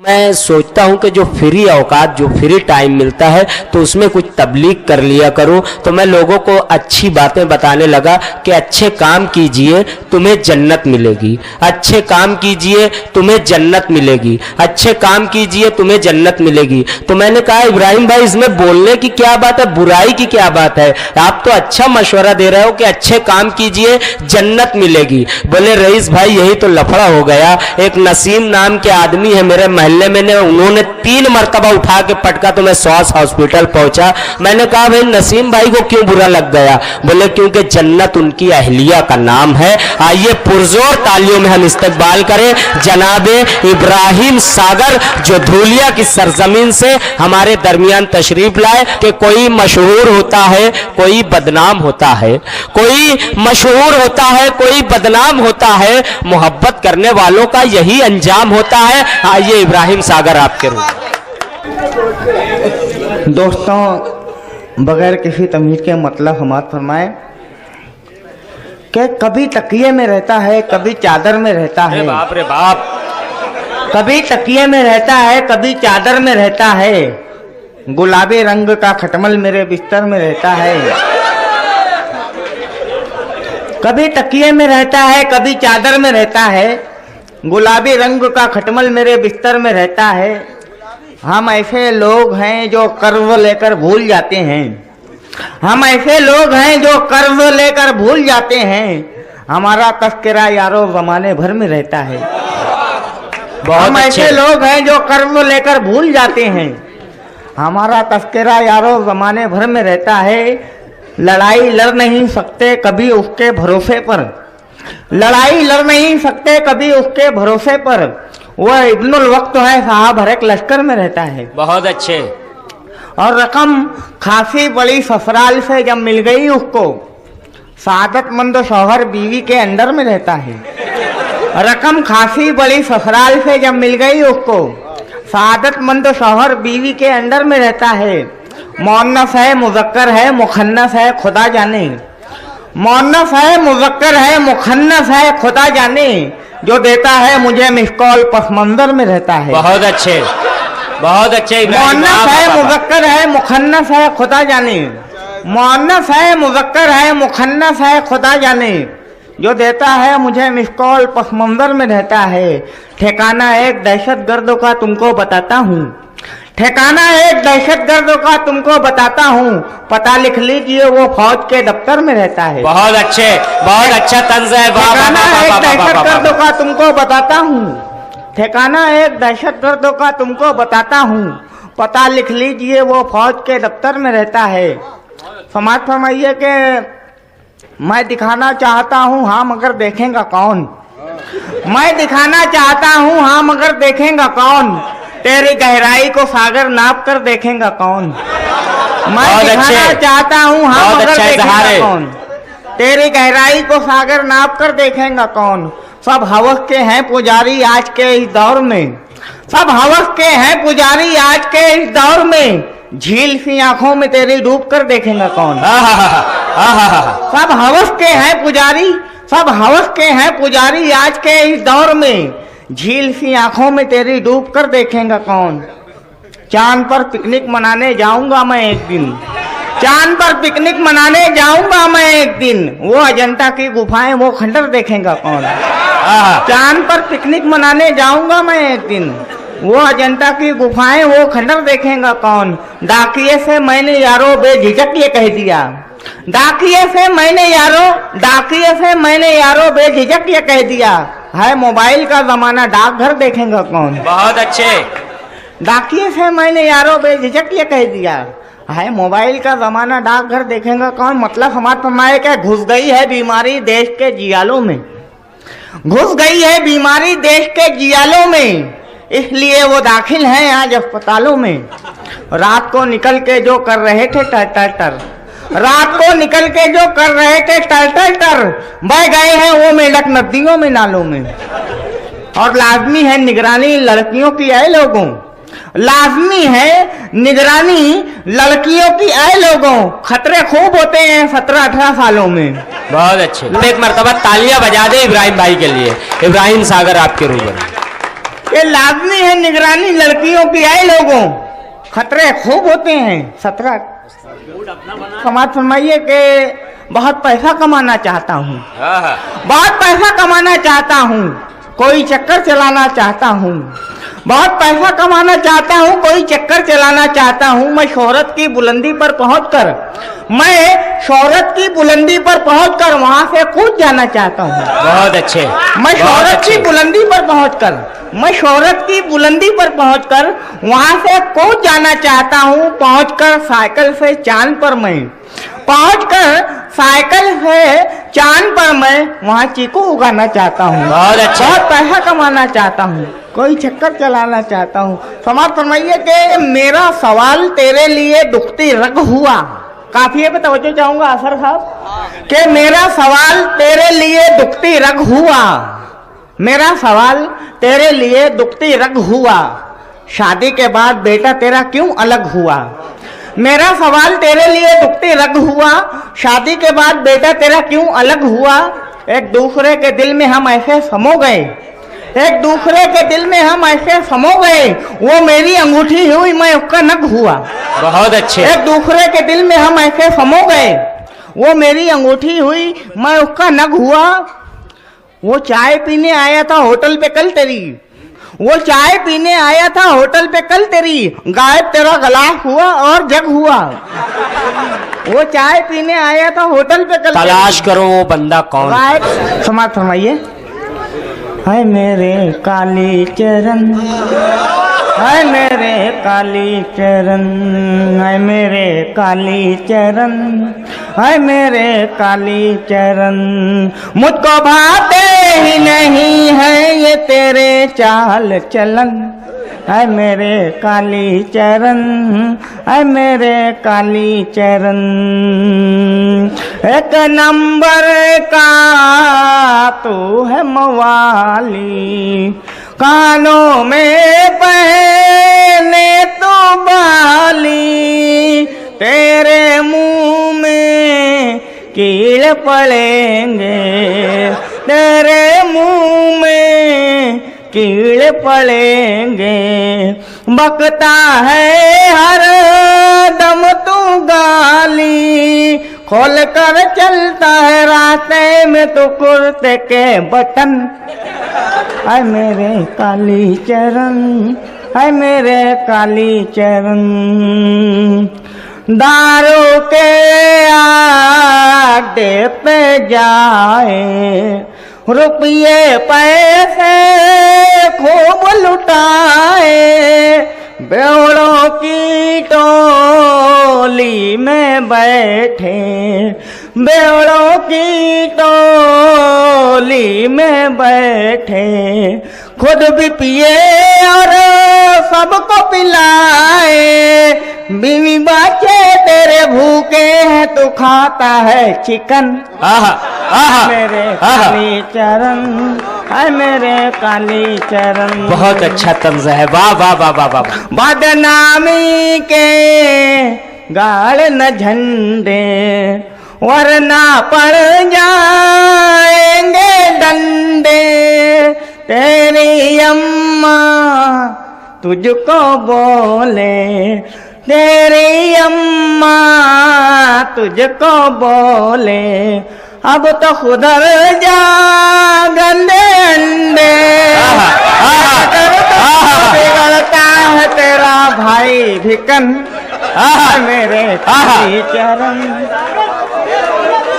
मैं सोचता हूं कि जो फ्री औकात, जो फ्री टाइम मिलता है तो उसमें कुछ तबलीग कर लिया करूं। तो मैं लोगों को अच्छी बातें बताने लगा कि अच्छे काम कीजिए तुम्हें जन्नत मिलेगी, अच्छे काम कीजिए तुम्हें जन्नत मिलेगी, अच्छे काम कीजिए तुम्हें जन्नत मिलेगी। तो मैंने कहा इब्राहिम भाई इसमें बोलने की क्या बात है, बुराई की क्या बात है, आप तो अच्छा मशवरा दे रहे हो कि अच्छे काम कीजिए जन्नत मिलेगी। बोले रईस भाई यही तो लफड़ा हो गया। एक नसीम नाम के आदमी है मेरे महल्ले में, उन्होंने 3 मरतबा उठा के पटका तो मैं स्वास हॉस्पिटल पहुंचा। मैंने कहा भाई नसीम भाई को क्यों बुरा लग गया? बोले क्योंकि जन्नत उनकी अहलिया का नाम है। आइए पुरजोर तालियों में हम इस्तकबाल करें जनाबे इब्राहिम सागर जो धूलिया की सरजमीन से हमारे दरमियान तशरीफ लाए। कि कोई मशहूर होता है कोई बदनाम होता है, कोई मशहूर होता है कोई बदनाम होता है, मोहब्बत करने वालों का यही अंजाम होता है। आइए इब्राहिम सागर आपके रूप। दोस्तों बगैर किसी तमीज के मतलब समात फरमाए कि कभी तकिए में रहता है कभी चादर में रहता है। बाप रे बाप। कभी तकिए में रहता है कभी चादर में रहता है, गुलाबी रंग का खटमल मेरे बिस्तर में रहता है। कभी तकिए में रहता है कभी चादर में रहता है, गुलाबी रंग का खटमल मेरे बिस्तर में रहता है। हम ऐसे लोग हैं जो कर्ज लेकर भूल जाते हैं, हम ऐसे लोग हैं जो कर्ज लेकर भूल जाते हैं। हमारा तस्करा यारो जमाने भर में रहता है। हम ऐसे लोग हैं जो कर्ज लेकर भूल जाते हैं, हमारा तस्करा यारो जमाने भर में रहता है। लड़ाई लड़ नहीं सकते कभी उसके भरोसे पर, लड़ाई लड़ नहीं सकते कभी उसके भरोसे पर, वह इब्नुल वक्त है साहब हर एक लश्कर में रहता है। बहुत अच्छे। और रकम खासी बड़ी ससुराल से जब मिल गई उसको, सादतमंद शौहर बीवी के अंडर में रहता है। रकम खासी बड़ी ससुराल से जब मिल गई उसको, सादतमंद शौहर बीवी के अंडर में रहता है। मुअन्नस है मुज़क्कर है मुखन्नस है खुदा जाने, मुअन्नस है मुज़क्कर है मुखन्नस है खुदा जाने, जो देता है मुझे मिसकॉल पस मंजर में रहता है। बहुत अच्छे, बहुत अच्छे। मुअन्नस है मुज़क्कर है मुखन्नस है खुदा जाने, मुअन्नस है मुज़क्कर है मुखन्नस है खुदा जाने, जो देता है मुझे मिसकॉल पस मंजर में रहता है। ठिकाना एक दहशतगर्द का तुमको बताता हूँ, ठिकाना एक दहशतगर्द का तुमको बताता हूँ, पता लिख लीजिए वो फौज के दफ्तर में रहता है। बहुत अच्छे, बहुत अच्छा तंज है। ठिकाना एक दहशतगर्द का तुमको बताता हूँ, ठिकाना एक दहशतगर्द का तुमको बताता हूँ, पता लिख लीजिए वो फौज के दफ्तर में रहता है। समाज फरमाइए कि मैं दिखाना चाहता हूँ हाँ मगर देखेगा कौन, मैं दिखाना चाहता हूँ हाँ मगर देखेगा कौन, तेरी गहराई को सागर नाप कर देखेगा कौन। मैं दिखाना चाहता हूँ हाँ मगर देखेगा कौन, तेरी गहराई को सागर नाप कर देखेगा कौन। सब हवस के हैं पुजारी आज के इस दौर में, सब हवस के हैं पुजारी आज के इस दौर में, झील सी आंखों में तेरी डूब कर देखेगा कौन। सब हवस के हैं पुजारी, सब हवस के हैं पुजारी आज के इस दौर में, झील सी आंखों में तेरी डूब कर देखेगा कौन। चांद पर पिकनिक मनाने जाऊंगा मैं एक दिन, चांद पर पिकनिक मनाने जाऊंगा मैं एक दिन, वो अजंता की गुफाएं वो खंडर देखेगा कौन। चांद पर पिकनिक मनाने जाऊंगा मैं एक दिन, वो अजंता की गुफाएं वो खंडर देखेगा कौन। डाकिये से मैंने यारो बेझिझक ये कह दिया, डाकिये से मैंने यारो, डाकिये से मैंने यारो बेझिझक ये कह दिया, है मोबाइल का जमाना डाकघर देखेगा कौन। बहुत अच्छे। डाकिये से मैंने यारो बेझिझक ये कह दिया, है मोबाइल का जमाना डाकघर देखेगा कौन। मतलब हमारे फरमाए क्या, घुस गई है बीमारी देश के जियालों में, घुस गई है बीमारी देश के जियालों में, इसलिए वो दाखिल हैं आज अस्पतालों में। रात को निकल के जो कर रहे थे टर टर टर, रात को निकल के जो कर रहे थे टर टर टर, बह गए हैं वो मेंढक नदियों में नालों में। और लाजमी है निगरानी लड़कियों की आए लोगों, लाजमी है निगरानी लड़कियों की आए लोगों, खतरे खूब होते हैं 17-18 सालों में। बहुत अच्छे। एक मरतबा तालियां बजा दे इब्राहिम भाई के लिए। इब्राहिम सागर आपके रूबरू। ये लाजमी है निगरानी लड़कियों की। आए लोगों, खतरे खूब होते हैं। 17 समाज फरमाइए कि बहुत पैसा कमाना चाहता हूँ, बहुत पैसा कमाना चाहता हूँ, कोई चक्कर चलाना चाहता हूँ, बहुत पैसा कमाना चाहता हूँ, कोई चक्कर चलाना चाहता हूँ। मैं शोहरत की बुलंदी पर पहुंचकर, मैं शोहरत की बुलंदी पर पहुंचकर वहां से कूद जाना चाहता हूँ। बहुत अच्छे। मैं बहुत शोहरत अच्छे। की बुलंदी पर पहुंचकर, मैं शोहरत की बुलंदी पर पहुंचकर वहां से कूद जाना चाहता हूँ। पहुंचकर साइकिल से चांद पर मैं, पहुंचकर साइकिल से चांद पर मैं वहां चीकू उगाना चाहता हूँ। बहुत अच्छा। बहुत पैसा कमाना चाहता हूँ, कोई चक्कर चलाना चाहता हूँ। समाज फरमाइए कि मेरा सवाल तेरे लिए दुखती रग हुआ। काफिये पे तवज्जो चाहूंगा असर साहब कि मेरा सवाल तेरे लिए दुखती रग हुआ, मेरा सवाल तेरे लिए दुखती रग हुआ, शादी के बाद बेटा तेरा क्यों अलग हुआ। मेरा सवाल तेरे लिए दुखती रग हुआ, शादी के बाद बेटा तेरा क्यों अलग हुआ। एक दूसरे के दिल में हम ऐसे समो गए, एक दूसरे के दिल में हम ऐसे समो गए, वो मेरी अंगूठी हुई मैं उसका नग हुआ। बहुत अच्छे। एक दूसरे के दिल में हम ऐसे समो गए, वो मेरी अंगूठी हुई मैं उसका नग हुआ। वो चाय पीने आया था होटल पे कल तेरी, वो चाय पीने आया था होटल पे कल तेरी, गायब तेरा गिलास हुआ और जग हुआ। वो चाय पीने आया था होटल पे कल तलाश करो वो बंदा कौन। गायब। समाज फरमाइए। हाय मेरे काली चरण, हाय मेरे काली चरण, हाय मेरे काली चरण, हाय मेरे काली चरण। मुझको भाते ही नहीं है ये तेरे चाल चलन, हाय मेरे काली चरण, हाय मेरे काली चरण। एक नंबर का तू है मवाली, कानों में पहने तो बाली, तेरे मुंह में कीड़े पड़ेंगे, तेरे मुंह में कीड़े पड़ेंगे। बकता है हर दम तू गाली, खोल कर चलता है रास्ते में तो कुर्ते के बटन। हाय मेरे काली चरण, हाय मेरे काली चरण। दारू के आडे पे जाए, रुपये पैसे खूब लुटाए, बेवड़ों की टोली में बैठे, बेवड़ों की टोली में बैठे, खुद भी पिए और सबको पिलाए। बीवी बच्चे तेरे भूखे हैं, तू खाता है चिकन। आहा आहा मेरे काली चरण, हाय मेरे काली चरण। बहुत अच्छा तंज है। वाह वाह वाह वाह वाह। बदनामी के गाड़ न झंडे, वरना पड़ जाएंगे डंडे। तेरी अम्मा तुझको बोले, तेरी अम्मा तुझको बोले, अब तो खुदर जा गंदे अंडे। बिगड़ता है तेरा भाई भिकन, मेरे काली चरण।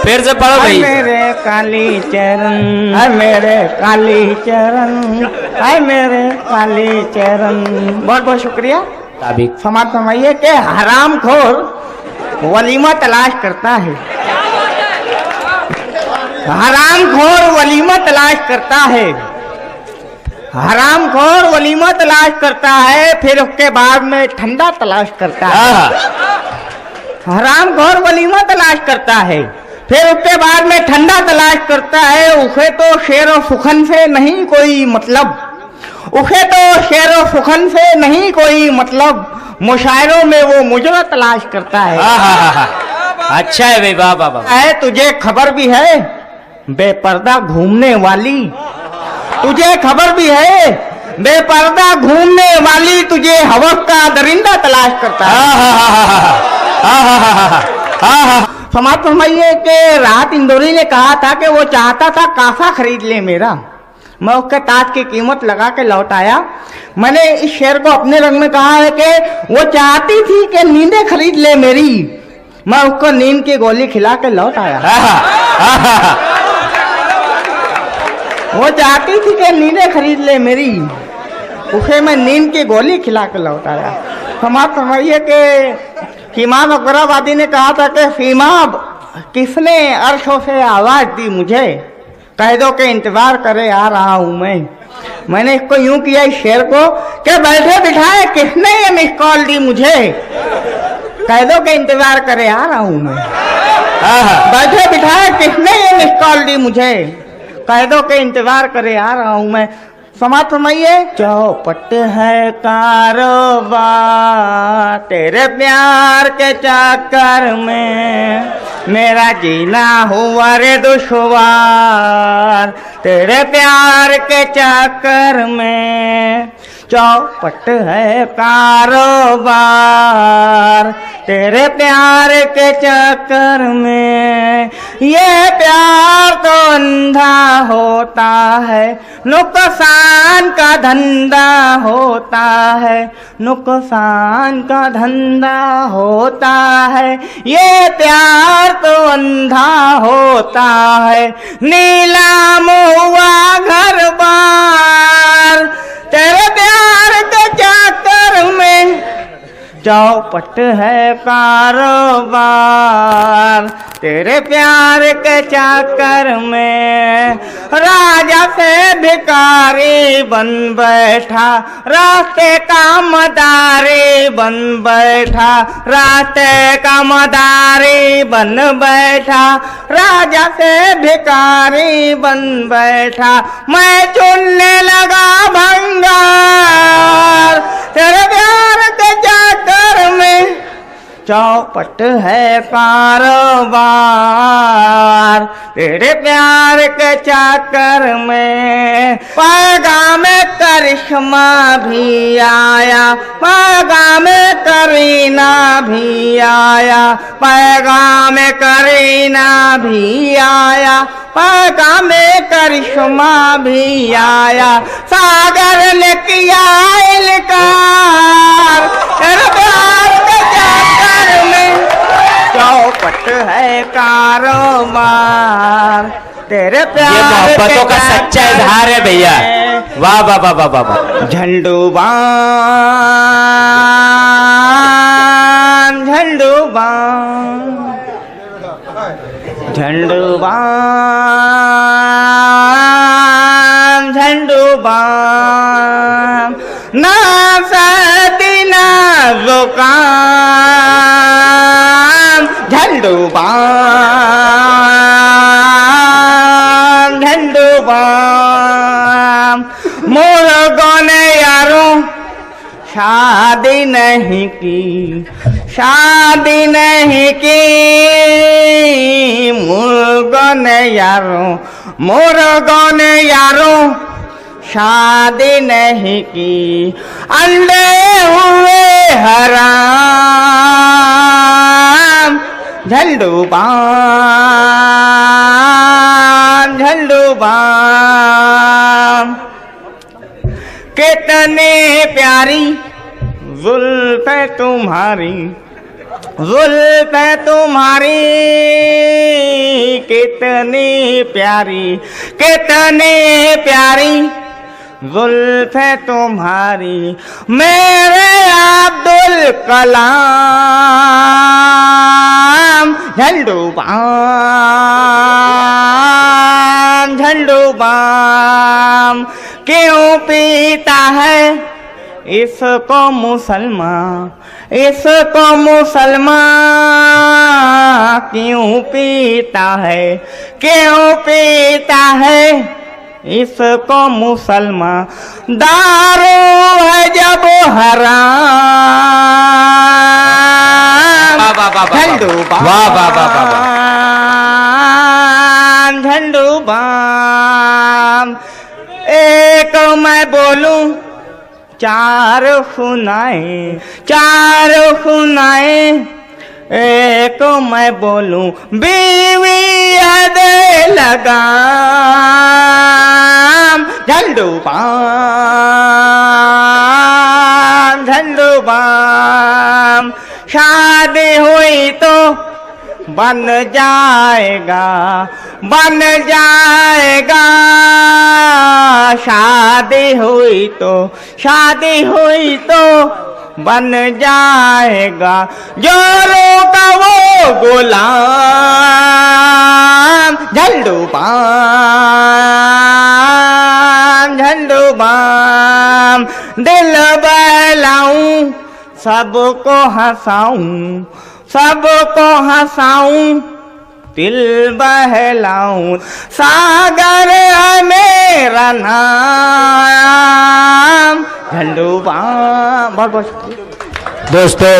फिर से पढ़ो भाई। मेरे काली चरण, है मेरे काली चरण, है मेरे काली चरण। बहुत बहुत शुक्रिया। ताबिक। समाज फरमाइए कि हरामखोर वलीमा तलाश करता है, हरामखोर वलीमा तलाश करता है, हरामखोर वलीमा तलाश करता है, फिर उसके बाद में ठंडा तलाश करता है। हरामखोर वलीमा तलाश करता है, फिर उसके बाद में ठंडा तलाश करता है। उसे तो शेर और सुखन से नहीं कोई मतलब, उसे तो शेर और सुखन से नहीं कोई मतलब, मुशायरों में वो मुजरा तलाश करता है। अच्छा है भाई। वाह वाह वाह। है तुझे खबर भी है बेपर्दा घूमने वाली, तुझे खबर भी है बेपर्दा घूमने वाली तुझे हवस का दरिंदा तलाश करता है। समाज फरमाइए कि राहत इंदौरी ने कहा था कि वो चाहता था कासा खरीद ले मेरा, मैं उसके ताज की कीमत लगा के लौट आया। मैंने इस शेर को अपने रंग में कहा है कि वो चाहती थी कि नींदें खरीद ले मेरी, मैं उसको नींद की गोली खिला के लौट आया। वो चाहती थी कि नींदें खरीद ले मेरी, उसे मैं नींद की गोली खिला के लौट आया। समाज फरमाइए कि फीमाब अकबराबादी ने कहा था कि फीमाब किसने अर्शों से आवाज दी मुझे, कह दो कि इंतजार करे आ रहा हूं मैं। मैंने इसको यूं किया इस शेर को कि बैठे बिठाए किसने ये मिस कॉल दी मुझे, कह दो कि इंतजार करे आ रहा हूं मैं। बैठे बिठाए किसने ये मिस कॉल दी मुझे, कह दो कि इंतजार करे आ रहा हूं मैं। समाज फरमाइए चौपट है कारोबार तेरे प्यार के चक्कर में, मेरा जीना हुआ रे दुश्वार तेरे प्यार के चक्कर में। चौपट है कारोबार तेरे प्यार के चक्कर में, ये प्यार तो अंधा होता है, नुकसान का धंधा होता है, नुकसान का धंधा होता है, ये प्यार तो अंधा होता है। नीलाम हुआ घर बार तेरे प्यार के चक्कर में, चौपट है कारोबार तेरे प्यार के चक्कर में। राजा से भिखारी बन बैठा, रास्ते का मदारी बन बैठा, रास्ते का मदारी बन बैठा, राजा से भिखारी बन बैठा, मैं चुनने लगा भंगार तेरे प्यार के चक्कर में। चौपट है कारोबार तेरे प्यार के चक्कर में। पैगाम करिश्मा भी आया, पैगाम करीना भी आया, पैगाम करीना भी आया, पैगाम करिश्मा भी आया, सागर ने किया इनकार तेरे प्यार के चक्कर में। चौपट है कारोबार तेरे प्यार ये मोहब्बतों का सच्चा इजहार है भैया। वाह वाह वाह वाह वाह वाह। झंडूबान झंडूबान झंडूबान झंडूबान, ना सर्दी ना जुकाम, झंडूबान झंडूबान। मुर्गों ने यारों शादी नहीं की, शादी नहीं की, मुर्गों ने यारों, मुर्गों ने यारों शादी नहीं की, अंडे हुए हराम झंडूबान झंडूबान। कितनी प्यारी जुल्फ़े तुम्हारी, जुल्फ़े तुम्हारी कितनी प्यारी, कितनी प्यारी जुल्फ़े तुम्हारी, मेरे अब्दुल कलाम झंडूबाम झंडूबाम। क्यों पीता है इसको मुसलमान, इसको मुसलमान क्यों पीता है, क्यों पीता है इसको मुसलमान। दारू है जब हराम झंडूबाम झंडूबाम। एक मैं बोल बोलूं चार सुनाए एक मैं बोलूं बीवी याद लगाम झंडू बाम शादी हुई तो बन जाएगा शादी हुई तो बन जाएगा जोरों का वो गुलाम झंडू बाम दिल बहलाऊं सबको हंसाऊं दिल बहलाऊं सागर है मेरा नाम झंडू बाम। बहुत बहुत दोस्तों